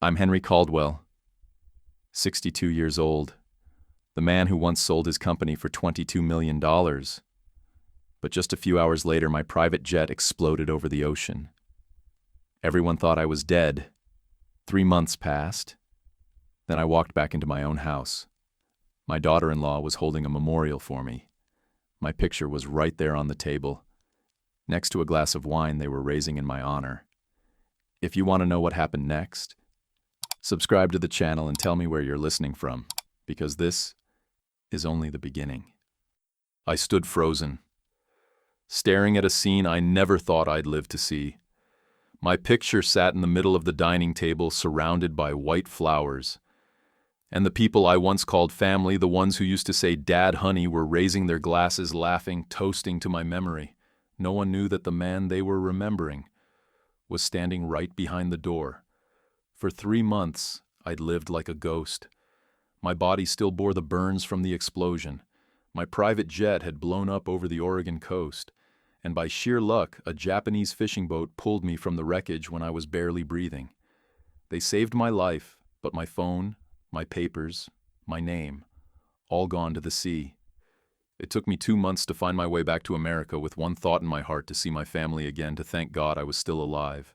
I'm Henry Caldwell, 62 years old, the man who once sold his company for $22 million. But just a few hours later, my private jet exploded over the ocean. Everyone thought I was dead. 3 months passed. Then I walked back into my own house. My daughter-in-law was holding a memorial for me. My picture was right there on the table. Next to a glass of wine they were raising in my honor. If you want to know what happened next, subscribe to the channel and tell me where you're listening from, because this is only the beginning. I stood frozen, staring at a scene I never thought I'd live to see. My picture sat in the middle of the dining table, surrounded by white flowers. And the people I once called family, the ones who used to say, "Dad, honey," were raising their glasses, laughing, toasting to my memory. No one knew that the man they were remembering was standing right behind the door. For 3 months, I'd lived like a ghost. My body still bore the burns from the explosion. My private jet had blown up over the Oregon coast, and by sheer luck, a Japanese fishing boat pulled me from the wreckage when I was barely breathing. They saved my life, but my phone, my papers, my name, all gone to the sea. It took me 2 months to find my way back to America with one thought in my heart: to see my family again, to thank God I was still alive.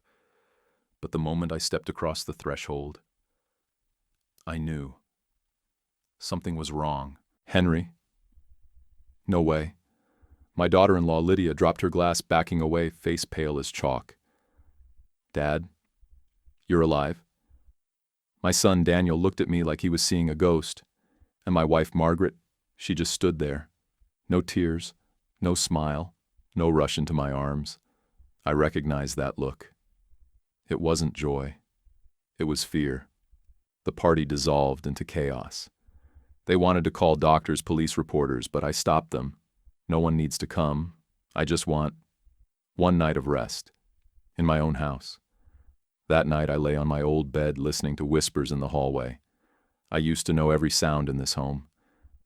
But the moment I stepped across the threshold, I knew something was wrong. Henry? No way. My daughter-in-law, Lydia, dropped her glass, backing away, face pale as chalk. Dad, you're alive? My son, Daniel, looked at me like he was seeing a ghost. And my wife, Margaret, she just stood there. No tears, no smile, no rush into my arms. I recognized that look. It wasn't joy. It was fear. The party dissolved into chaos. They wanted to call doctors, police reporters, but I stopped them. No one needs to come. I just want one night of rest in my own house. That night I lay on my old bed listening to whispers in the hallway. I used to know every sound in this home,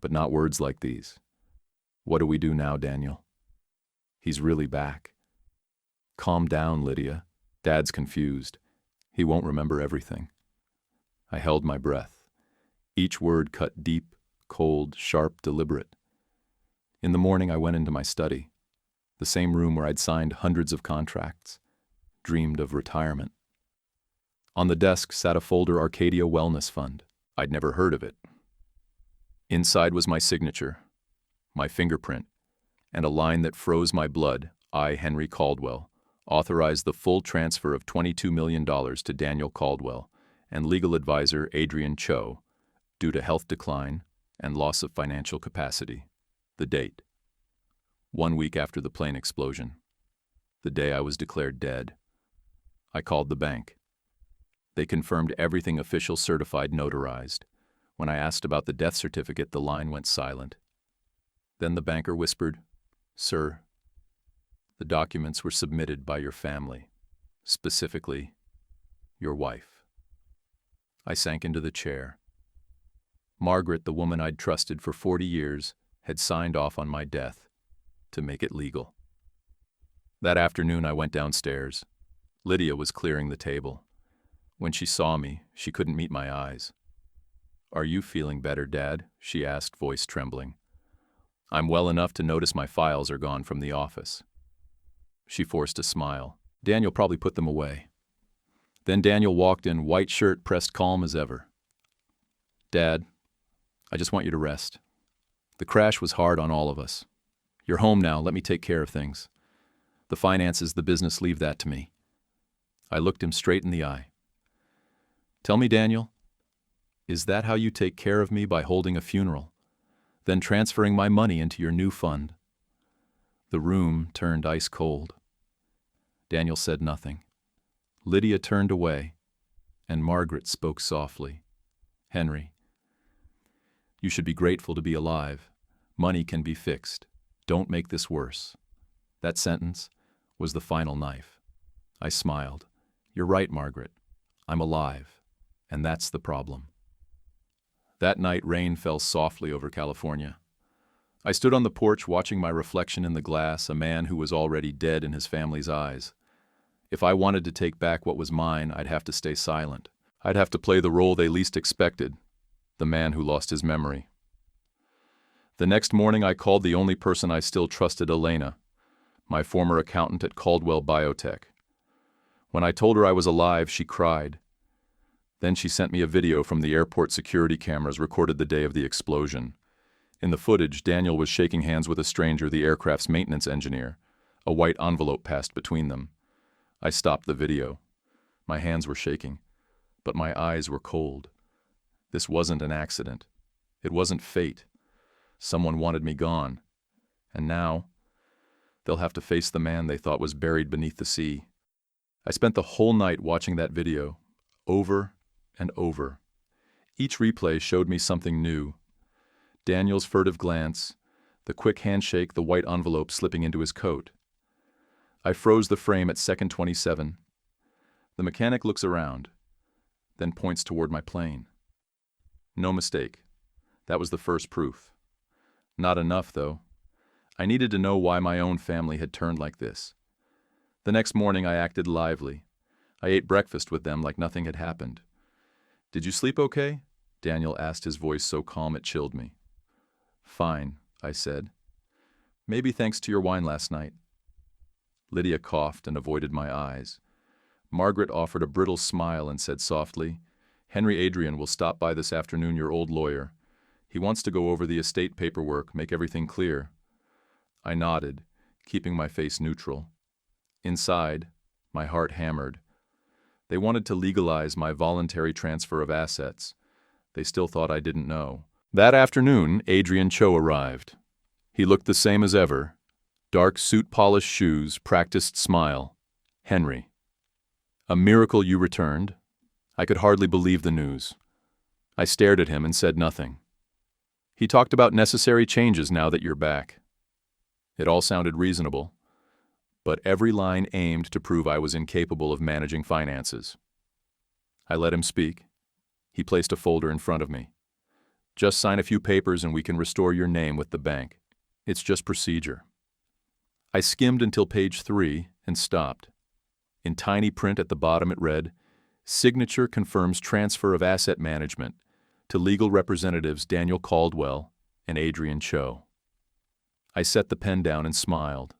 but not words like these. What do we do now, Daniel? He's really back. Calm down, Lydia. Dad's confused. He won't remember everything. I held my breath. Each word cut deep, cold, sharp, deliberate. In the morning I went into my study, the same room where I'd signed hundreds of contracts, dreamed of retirement. On the desk sat a folder, Arcadia Wellness Fund. I'd never heard of it. Inside was my signature, my fingerprint, and a line that froze my blood. I, Henry Caldwell, authorized the full transfer of $22 million to Daniel Caldwell and legal advisor Adrian Cho, due to health decline and loss of financial capacity. The date: 1 week after the plane explosion, the day I was declared dead. I called the bank. They confirmed everything, official, certified, notarized. When I asked about the death certificate, the line went silent. Then the banker whispered, "Sir, the documents were submitted by your family, specifically your wife." I sank into the chair. Margaret, the woman I'd trusted for 40 years, had signed off on my death to make it legal. That afternoon I went downstairs. Lydia was clearing the table. When she saw me, she couldn't meet my eyes. "Are you feeling better, Dad?" she asked, voice trembling. "I'm well enough to notice my files are gone from the office." She forced a smile. "Daniel probably put them away." Then Daniel walked in, white shirt pressed, calm as ever. "Dad, I just want you to rest. The crash was hard on all of us. You're home now, let me take care of things. The finances, the business, leave that to me." I looked him straight in the eye. "Tell me, Daniel, is that how you take care of me, by holding a funeral, then transferring my money into your new fund?" The room turned ice cold. Daniel said nothing. Lydia turned away, and Margaret spoke softly. "Henry, you should be grateful to be alive. Money can be fixed. Don't make this worse." That sentence was the final knife. I smiled. "You're right, Margaret. I'm alive, and that's the problem." That night, rain fell softly over California. I stood on the porch watching my reflection in the glass, a man who was already dead in his family's eyes. If I wanted to take back what was mine, I'd have to stay silent. I'd have to play the role they least expected, the man who lost his memory. The next morning I called the only person I still trusted, Elena, my former accountant at Caldwell Biotech. When I told her I was alive, she cried. Then she sent me a video from the airport security cameras recorded the day of the explosion. In the footage, Daniel was shaking hands with a stranger, the aircraft's maintenance engineer. A white envelope passed between them. I stopped the video. My hands were shaking, but my eyes were cold. This wasn't an accident. It wasn't fate. Someone wanted me gone. And now, they'll have to face the man they thought was buried beneath the sea. I spent the whole night watching that video, over and over. Each replay showed me something new. Daniel's furtive glance, the quick handshake, the white envelope slipping into his coat. I froze the frame at second 27. The mechanic looks around, then points toward my plane. No mistake. That was the first proof. Not enough, though. I needed to know why my own family had turned like this. The next morning I acted lively. I ate breakfast with them like nothing had happened. "Did you sleep okay?" Daniel asked, his voice so calm it chilled me. "Fine," I said. "Maybe thanks to your wine last night." Lydia coughed and avoided my eyes. Margaret offered a brittle smile and said softly, "Henry Adrian will stop by this afternoon, your old lawyer. He wants to go over the estate paperwork, make everything clear." I nodded, keeping my face neutral. Inside, my heart hammered. They wanted to legalize my voluntary transfer of assets. They still thought I didn't know. That afternoon, Adrian Cho arrived. He looked the same as ever. Dark suit-polished shoes, practiced smile. "Henry. A miracle you returned." I could hardly believe the news. I stared at him and said nothing. He talked about necessary changes now that you're back. It all sounded reasonable, but every line aimed to prove I was incapable of managing finances. I let him speak. He placed a folder in front of me. "Just sign a few papers and we can restore your name with the bank. It's just procedure." I skimmed until page 3 and stopped. In tiny print at the bottom it read, "Signature confirms transfer of asset management to legal representatives Daniel Caldwell and Adrian Cho." I set the pen down and smiled.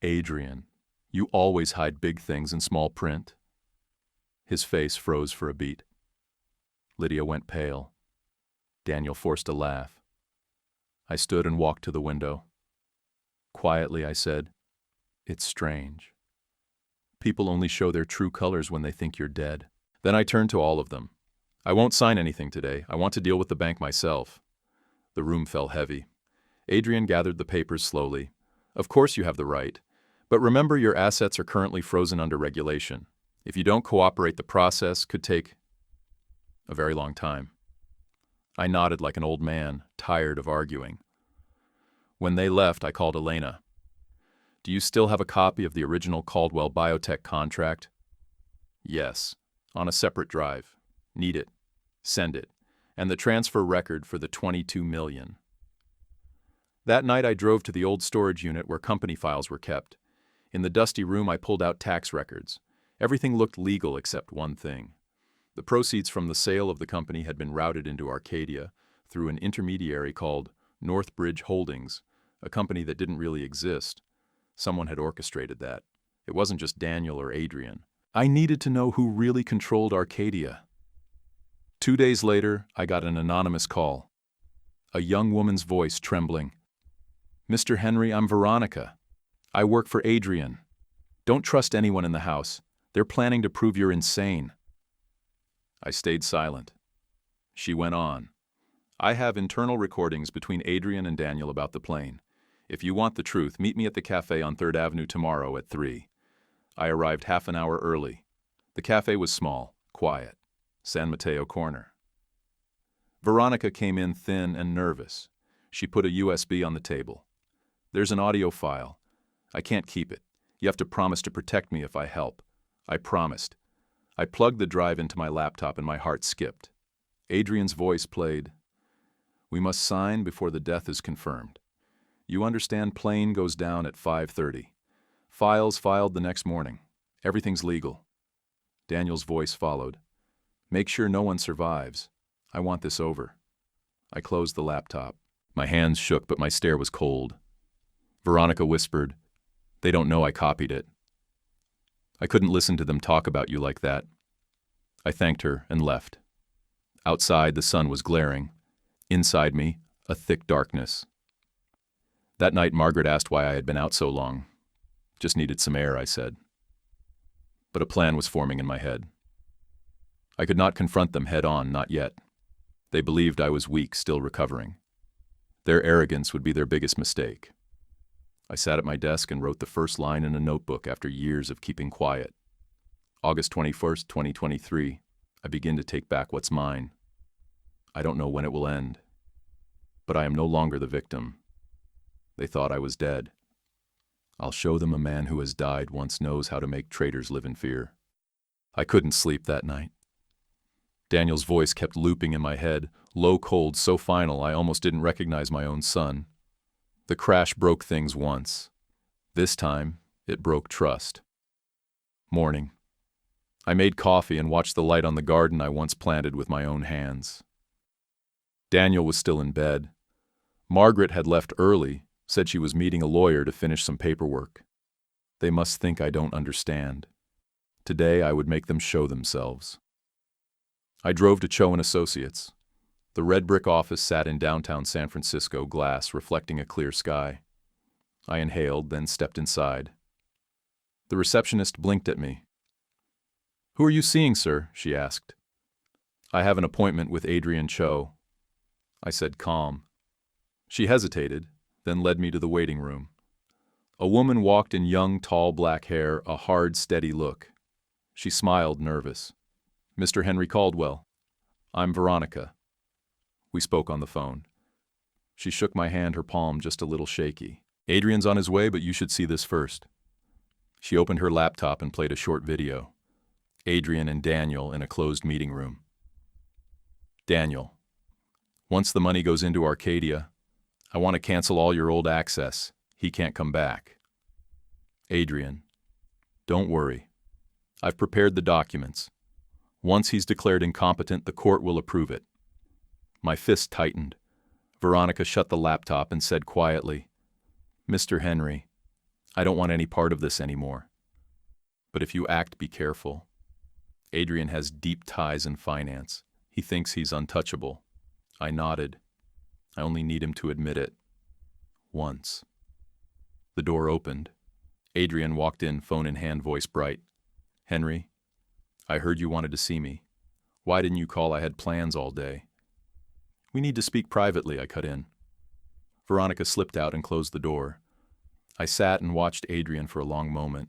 "Adrian, you always hide big things in small print." His face froze for a beat. Lydia went pale. Daniel forced a laugh. I stood and walked to the window. Quietly, I said, "It's strange. People only show their true colors when they think you're dead." Then I turned to all of them. "I won't sign anything today. I want to deal with the bank myself." The room fell heavy. Adrian gathered the papers slowly. "Of course you have the right, but remember your assets are currently frozen under regulation. If you don't cooperate, the process could take a very long time." I nodded like an old man, tired of arguing. When they left, I called Elena. "Do you still have a copy of the original Caldwell Biotech contract?" "Yes, on a separate drive. Need it. Send it. And the transfer record for the $22 million. That night I drove to the old storage unit where company files were kept. In the dusty room I pulled out tax records. Everything looked legal except one thing. The proceeds from the sale of the company had been routed into Arcadia through an intermediary called Northbridge Holdings, a company that didn't really exist. Someone had orchestrated that. It wasn't just Daniel or Adrian. I needed to know who really controlled Arcadia. 2 days later, I got an anonymous call. A young woman's voice trembling. "Mr. Henry, I'm Veronica. I work for Adrian. Don't trust anyone in the house. They're planning to prove you're insane." I stayed silent. She went on. "I have internal recordings between Adrian and Daniel about the plane. If you want the truth, meet me at the cafe on 3rd Avenue tomorrow at 3. I arrived half an hour early. The cafe was small, quiet. San Mateo Corner. Veronica came in thin and nervous. She put a USB on the table. "There's an audio file. I can't keep it. You have to promise to protect me if I help." I promised. I plugged the drive into my laptop and my heart skipped. Adrian's voice played. "We must sign before the death is confirmed. You understand, plane goes down at 5:30. Files filed the next morning. Everything's legal." Daniel's voice followed. Make sure no one survives. I want this over. I closed the laptop. My hands shook, but my stare was cold. Veronica whispered, "They don't know I copied it." I couldn't listen to them talk about you like that. I thanked her and left. Outside, the sun was glaring. Inside me, a thick darkness. That night, Margaret asked why I had been out so long. Just needed some air, I said. But a plan was forming in my head. I could not confront them head on, not yet. They believed I was weak, still recovering. Their arrogance would be their biggest mistake. I sat at my desk and wrote the first line in a notebook after years of keeping quiet. August 21st, 2023, I begin to take back what's mine. I don't know when it will end. But I am no longer the victim. They thought I was dead. I'll show them a man who has died once knows how to make traitors live in fear. I couldn't sleep that night. Daniel's voice kept looping in my head, low cold, so final I almost didn't recognize my own son. The crash broke things once. This time, it broke trust. Morning. I made coffee and watched the light on the garden I once planted with my own hands. Daniel was still in bed. Margaret had left early, said she was meeting a lawyer to finish some paperwork. They must think I don't understand. Today I would make them show themselves. I drove to Cho & Associates. The red brick office sat in downtown San Francisco, glass reflecting a clear sky. I inhaled, then stepped inside. The receptionist blinked at me. "Who are you seeing, sir?" she asked. "I have an appointment with Adrian Cho." I said calm. She hesitated, then led me to the waiting room. A woman walked in young, tall black hair, a hard, steady look. She smiled, nervous. "Mr. Henry Caldwell. I'm Veronica." We spoke on the phone. She shook my hand, her palm just a little shaky. "Adrian's on his way, but you should see this first." She opened her laptop and played a short video. Adrian and Daniel in a closed meeting room. Daniel. "Once the money goes into Arcadia, I want to cancel all your old access. He can't come back." Adrian. "Don't worry. I've prepared the documents. Once he's declared incompetent, the court will approve it." My fist tightened. Veronica shut the laptop and said quietly, "Mr. Henry, I don't want any part of this anymore. But if you act, be careful. Adrian has deep ties in finance. He thinks he's untouchable." I nodded. I only need him to admit it. Once. The door opened. Adrian walked in, phone in hand, voice bright. "Henry, I heard you wanted to see me. Why didn't you call? I had plans all day." "We need to speak privately," I cut in. Veronica slipped out and closed the door. I sat and watched Adrian for a long moment.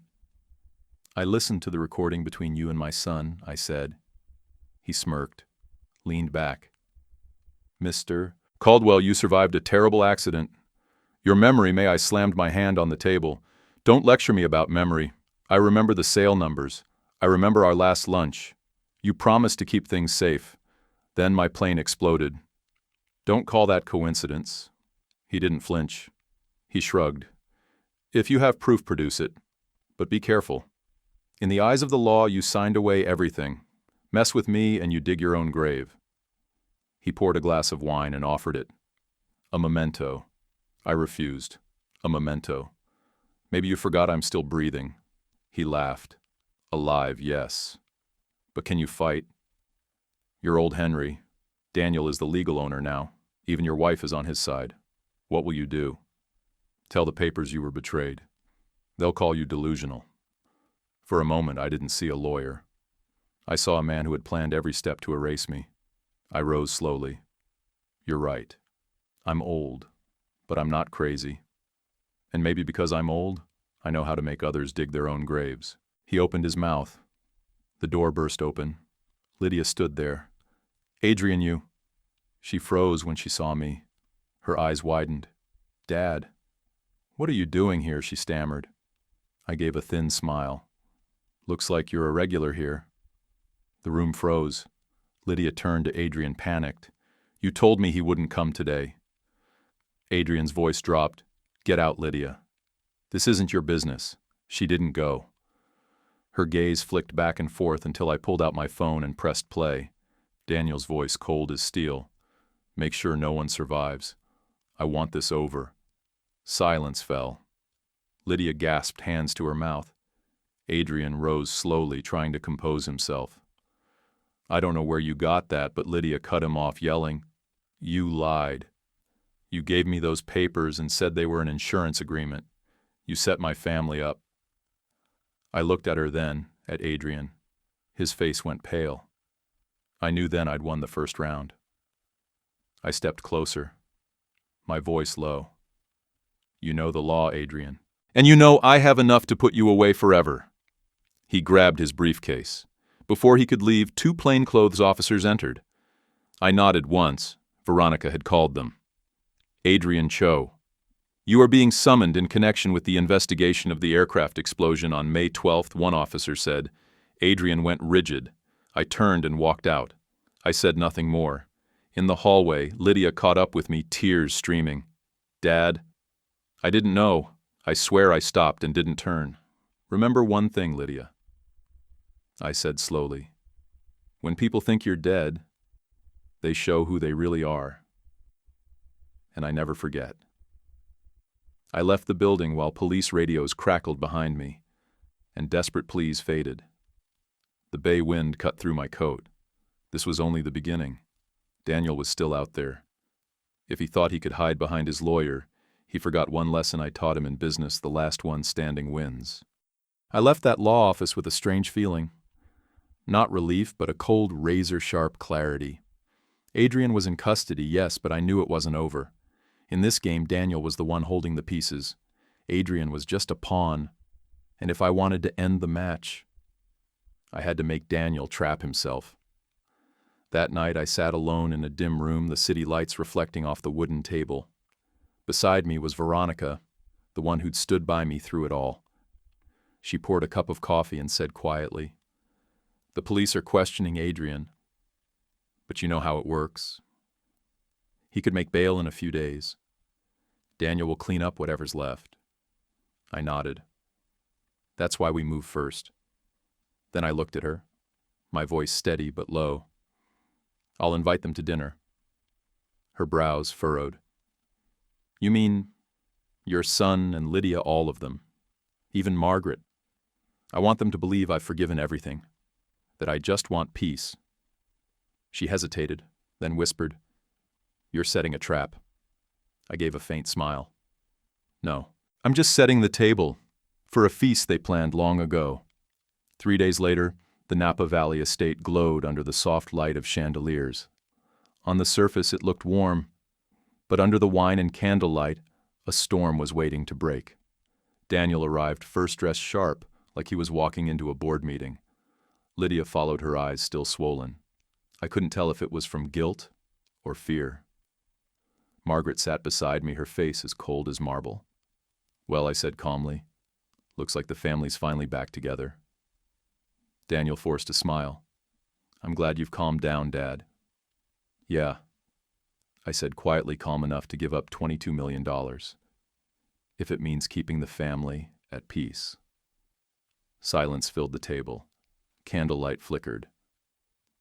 "I listened to the recording between you and my son," I said. He smirked, leaned back. "Mr. Caldwell, you survived a terrible accident. Your memory," I slammed my hand on the table. "Don't lecture me about memory. I remember the sale numbers. I remember our last lunch. You promised to keep things safe. Then my plane exploded. Don't call that coincidence." He didn't flinch. He shrugged. "If you have proof, produce it. But be careful. In the eyes of the law, you signed away everything. Mess with me and you dig your own grave." He poured a glass of wine and offered it. "A memento." I refused. "A memento. Maybe you forgot I'm still breathing." He laughed. "Alive, yes. But can you fight? Your old Henry. Daniel is the legal owner now. Even your wife is on his side. What will you do? Tell the papers you were betrayed. They'll call you delusional." For a moment, I didn't see a lawyer. I saw a man who had planned every step to erase me. I rose slowly. "You're right. I'm old, but I'm not crazy. And maybe because I'm old, I know how to make others dig their own graves." He opened his mouth. The door burst open. Lydia stood there. "Adrian, you." She froze when she saw me. Her eyes widened. "Dad, what are you doing here?" she stammered. I gave a thin smile. "Looks like you're a regular here." The room froze. Lydia turned to Adrian, panicked. "You told me he wouldn't come today." Adrian's voice dropped. "Get out, Lydia. This isn't your business." She didn't go. Her gaze flicked back and forth until I pulled out my phone and pressed play. Daniel's voice cold as steel. Make sure no one survives. I want this over. Silence fell. Lydia gasped, hands to her mouth. Adrian rose slowly, trying to compose himself. I don't know where you got that, but Lydia cut him off, yelling, You lied. You gave me those papers and said they were an insurance agreement. You set my family up. I looked at her then, at Adrian. His face went pale. I knew then I'd won the first round. I stepped closer, my voice low. You know the law, Adrian. And you know I have enough to put you away forever. He grabbed his briefcase. Before he could leave, 2 plainclothes officers entered. I nodded once. Veronica had called them. Adrian Cho. You are being summoned in connection with the investigation of the aircraft explosion on May 12th, one officer said. Adrian went rigid. I turned and walked out. I said nothing more. In the hallway, Lydia caught up with me, tears streaming. Dad? I didn't know. I swear I stopped and didn't turn. Remember one thing, Lydia. I said slowly. When people think you're dead, they show who they really are. And I never forget. I left the building while police radios crackled behind me, and desperate pleas faded. The bay wind cut through my coat. This was only the beginning. Daniel was still out there. If he thought he could hide behind his lawyer, he forgot one lesson I taught him in business: the last one standing wins. I left that law office with a strange feeling. Not relief, but a cold, razor-sharp clarity. Adrian was in custody, yes, but I knew it wasn't over. In this game, Daniel was the one holding the pieces. Adrian was just a pawn, and if I wanted to end the match, I had to make Daniel trap himself. That night I sat alone in a dim room, the city lights reflecting off the wooden table. Beside me was Veronica, the one who'd stood by me through it all. She poured a cup of coffee and said quietly, The police are questioning Adrian, but you know how it works. He could make bail in a few days. Daniel will clean up whatever's left. I nodded. That's why we move first. Then I looked at her, my voice steady but low. I'll invite them to dinner. Her brows furrowed. You mean your son and Lydia, all of them, even Margaret? I want them to believe I've forgiven everything, that I just want peace. She hesitated, then whispered, You're setting a trap. I gave a faint smile. No, I'm just setting the table for a feast they planned long ago. 3 days later, the Napa Valley estate glowed under the soft light of chandeliers. On the surface it looked warm, but under the wine and candlelight, a storm was waiting to break. Daniel arrived first dressed sharp, like he was walking into a board meeting. Lydia followed, her eyes still swollen. I couldn't tell if it was from guilt or fear. Margaret sat beside me, her face as cold as marble. Well, I said calmly, looks like the family's finally back together. Daniel forced a smile. I'm glad you've calmed down, Dad. Yeah, I said quietly, calm enough to give up $22 million, if it means keeping the family at peace. Silence filled the table. Candlelight flickered.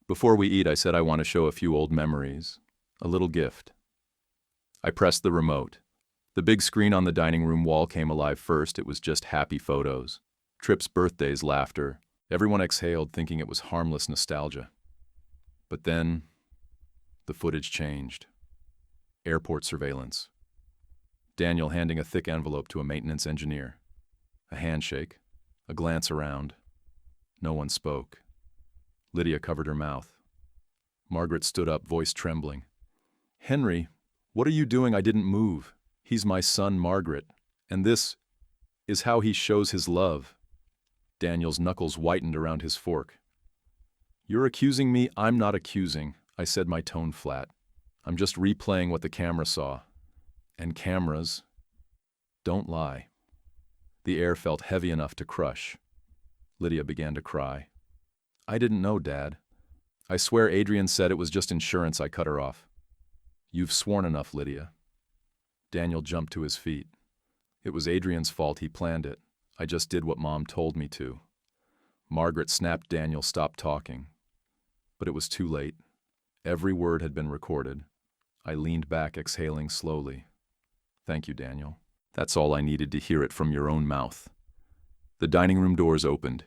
Before we eat, I said I want to show a few old memories, a little gift. I pressed the remote. The big screen on the dining room wall came alive first. It was just happy photos. Trips, birthdays, laughter. Everyone exhaled, thinking it was harmless nostalgia. But then, the footage changed. Airport surveillance. Daniel handing a thick envelope to a maintenance engineer. A handshake, a glance around. No one spoke. Lydia covered her mouth. Margaret stood up, voice trembling. Henry, what are you doing? I didn't move. He's my son, Margaret, and this is how he shows his love. Daniel's knuckles whitened around his fork. You're accusing me? I'm not accusing, I said, my tone flat. I'm just replaying what the camera saw. And cameras don't lie. The air felt heavy enough to crush. Lydia began to cry. I didn't know, Dad. I swear Adrian said it was just insurance. I cut her off. You've sworn enough, Lydia. Daniel jumped to his feet. It was Adrian's fault. He planned it. I just did what Mom told me to. Margaret snapped. Daniel stopped talking. But it was too late. Every word had been recorded. I leaned back, exhaling slowly. Thank you, Daniel. That's all I needed to hear it from your own mouth. The dining room doors opened.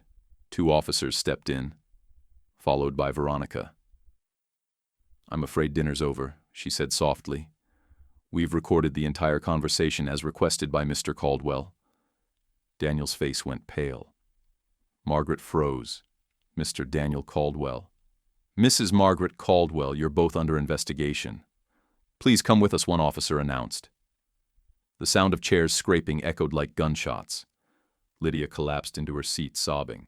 2 officers stepped in, followed by Veronica. I'm afraid dinner's over, she said softly. We've recorded the entire conversation as requested by Mr. Caldwell. Daniel's face went pale. Margaret froze. Mr. Daniel Caldwell. Mrs. Margaret Caldwell, you're both under investigation. Please come with us, one officer announced. The sound of chairs scraping echoed like gunshots. Lydia collapsed into her seat, sobbing.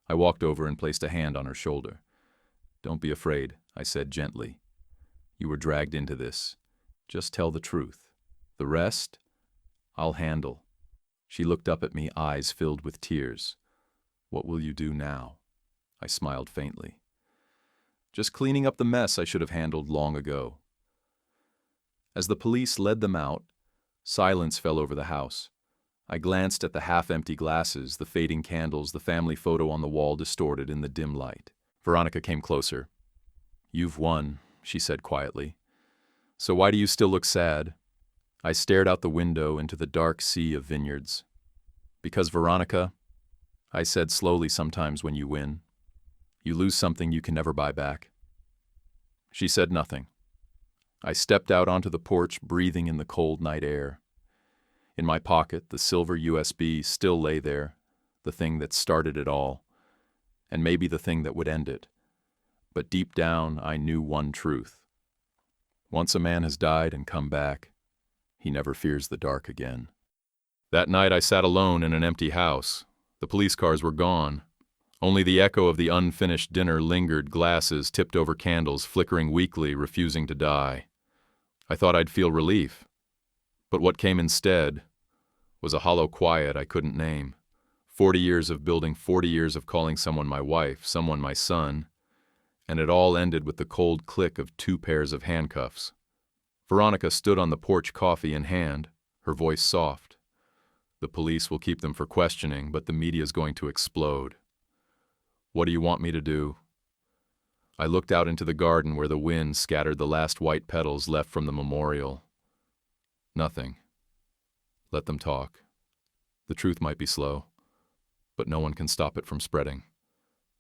I walked over and placed a hand on her shoulder. Don't be afraid, I said gently. You were dragged into this. Just tell the truth. The rest, I'll handle. She looked up at me, eyes filled with tears. What will you do now? I smiled faintly. Just cleaning up the mess I should have handled long ago. As the police led them out, silence fell over the house. I glanced at the half-empty glasses, the fading candles, the family photo on the wall distorted in the dim light. Veronica came closer. You've won, she said quietly. So why do you still look sad? I stared out the window into the dark sea of vineyards. Because, Veronica, I said slowly, sometimes when you win, you lose something you can never buy back. She said nothing. I stepped out onto the porch, breathing in the cold night air. In my pocket, the silver USB still lay there, the thing that started it all, and maybe the thing that would end it. But deep down, I knew one truth. Once a man has died and come back, he never fears the dark again. That night I sat alone in an empty house. The police cars were gone. Only the echo of the unfinished dinner lingered, glasses tipped over candles, flickering weakly, refusing to die. I thought I'd feel relief. But what came instead was a hollow quiet I couldn't name. 40 years of building, 40 years of calling someone my wife, someone my son, and it all ended with the cold click of 2 pairs of handcuffs. Veronica stood on the porch, coffee in hand, her voice soft. The police will keep them for questioning, but the media's going to explode. What do you want me to do? I looked out into the garden where the wind scattered the last white petals left from the memorial. Nothing. Let them talk. The truth might be slow, but no one can stop it from spreading.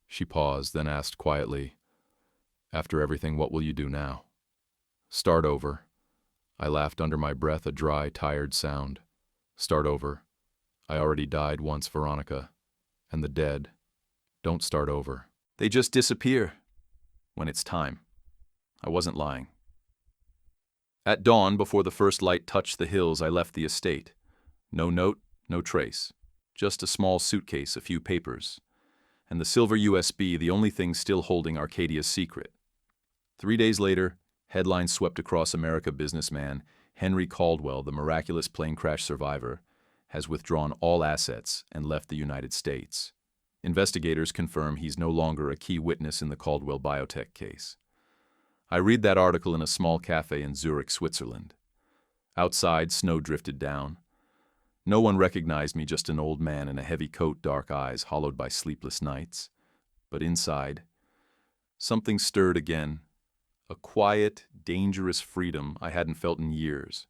She paused, then asked quietly, After everything, what will you do now? Start over. I laughed under my breath, a dry, tired sound. Start over. I already died once, Veronica. And the dead don't start over. They just disappear when it's time. I wasn't lying. At dawn, before the first light touched the hills, I left the estate. No note, no trace. Just a small suitcase, a few papers. And the silver USB, the only thing still holding Arcadia's secret. 3 days later, headlines swept across America. Businessman Henry Caldwell, the miraculous plane crash survivor, has withdrawn all assets and left the United States. Investigators confirm he's no longer a key witness in the Caldwell biotech case. I read that article in a small cafe in Zurich, Switzerland. Outside, snow drifted down. No one recognized me, just an old man in a heavy coat, dark eyes hollowed by sleepless nights. But inside, something stirred again, a quiet, dangerous freedom I hadn't felt in years.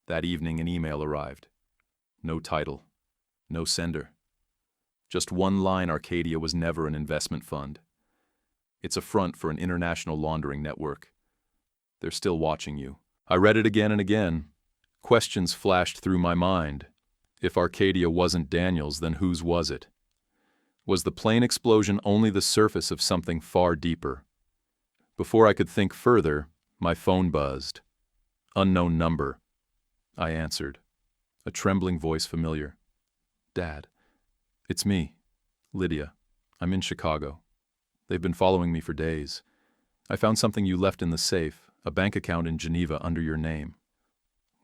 That evening, an email arrived. No title, no sender. Just one line: Arcadia was never an investment fund. It's a front for an international laundering network. They're still watching you. I read it again and again. Questions flashed through my mind. If Arcadia wasn't Daniel's, then whose was it? Was the plane explosion only the surface of something far deeper? Before I could think further, my phone buzzed. Unknown number. I answered. A trembling voice, familiar. Dad. It's me, Lydia. I'm in Chicago. They've been following me for days. I found something you left in the safe, a bank account in Geneva under your name.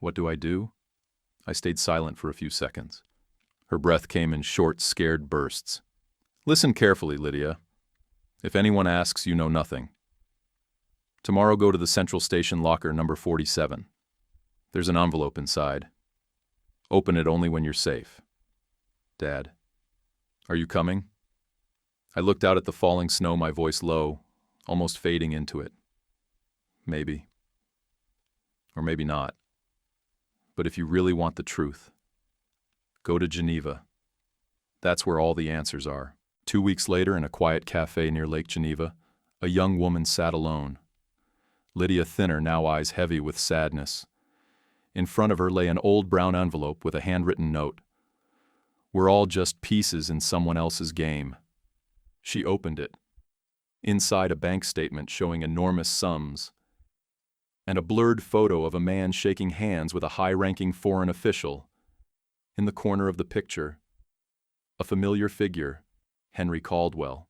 What do I do? I stayed silent for a few seconds. Her breath came in short, scared bursts. Listen carefully, Lydia. If anyone asks, you know nothing. Tomorrow go to the Central Station locker number 47. There's an envelope inside. Open it only when you're safe. Dad. Are you coming? I looked out at the falling snow, my voice low, almost fading into it. maybe. Or maybe not. But if you really want the truth, go to Geneva. That's where all the answers are. 2 weeks later, in a quiet cafe near Lake Geneva, a young woman sat alone. Lydia Thinner, now eyes heavy with sadness. In front of her lay an old brown envelope with a handwritten note. "We're all just pieces in someone else's game." She opened it. Inside, a bank statement showing enormous sums, and a blurred photo of a man shaking hands with a high-ranking foreign official. In the corner of the picture, a familiar figure, Henry Caldwell.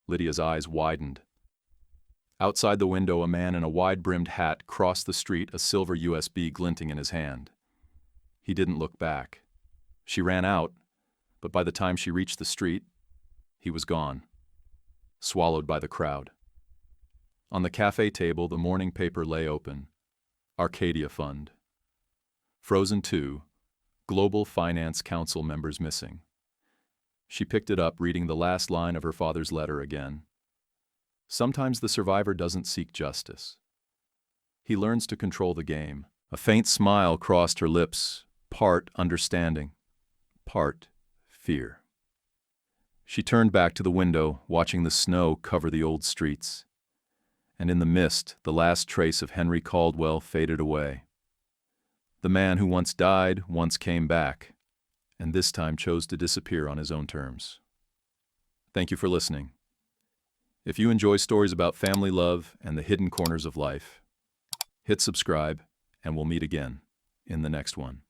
Lydia's eyes widened. Outside the window, a man in a wide-brimmed hat crossed the street, a silver USB glinting in his hand. He didn't look back. She ran out, but by the time she reached the street, he was gone, swallowed by the crowd. On the cafe table, the morning paper lay open. Arcadia Fund. Frozen 2, Global Finance Council members missing. She picked it up, reading the last line of her father's letter again. Sometimes the survivor doesn't seek justice. He learns to control the game. A faint smile crossed her lips, part understanding, part fear. She turned back to the window, watching the snow cover the old streets. And in the mist, the last trace of Henry Caldwell faded away. The man who once died once came back, and this time chose to disappear on his own terms. Thank you for listening. If you enjoy stories about family love and the hidden corners of life, hit subscribe, and we'll meet again in the next one.